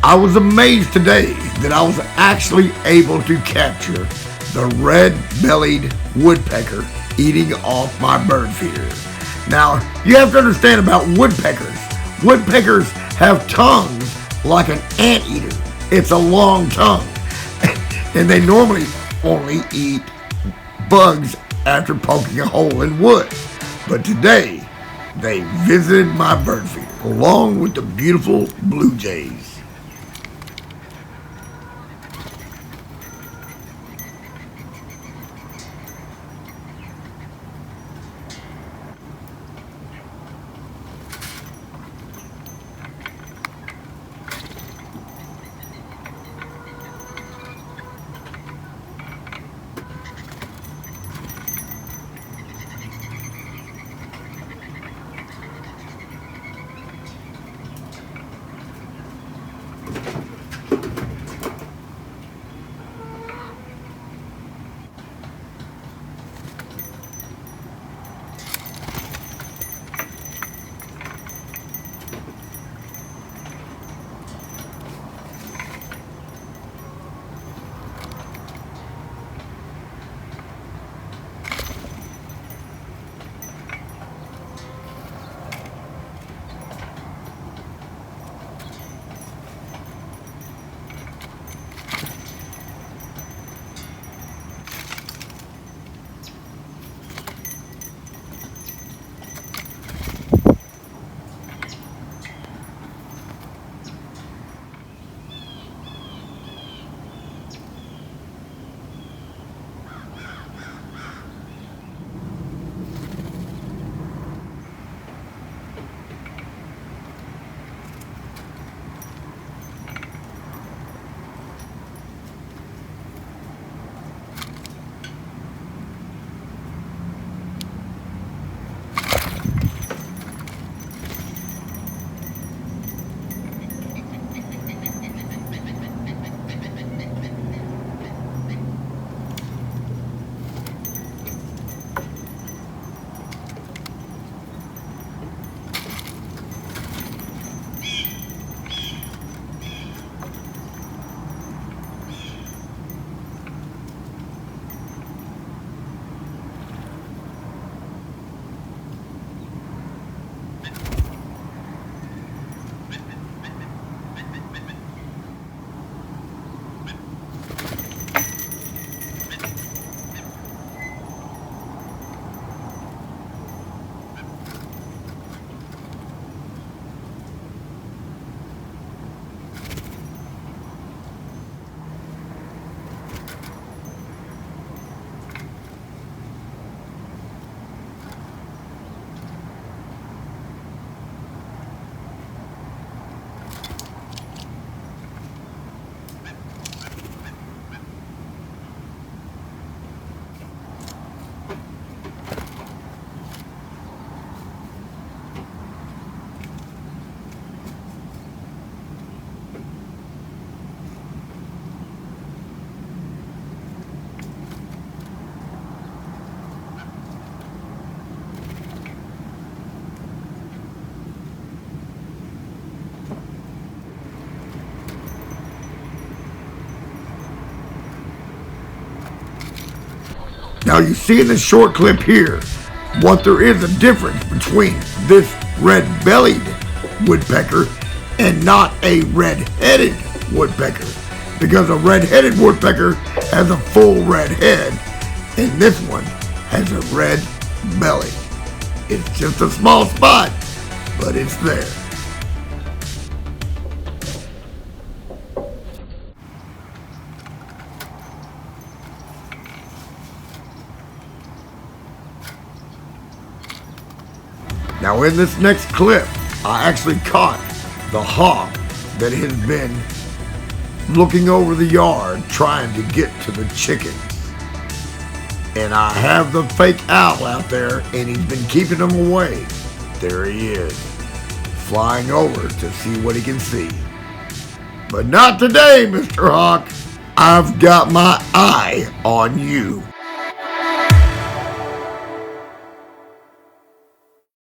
I was amazed today that I was actually able to capture the red-bellied woodpecker eating off my bird feeder. Now, you have to understand about woodpeckers. Woodpeckers have tongues like an anteater. It's a long tongue. And they normally only eat bugs after poking a hole in wood. But today, they visited my bird feeder along with the beautiful blue jays. Now you see in this short clip here what there is a difference between this red-bellied woodpecker and not a red-headed woodpecker. Because a red-headed woodpecker has a full red head and this one has a red belly. It's just a small spot, but it's there. Now in this next clip, I actually caught the hawk that has been looking over the yard trying to get to the chickens. And I have the fake owl out there and he's been keeping them away. There he is, flying over to see what he can see. But not today, Mr. Hawk. I've got my eye on you.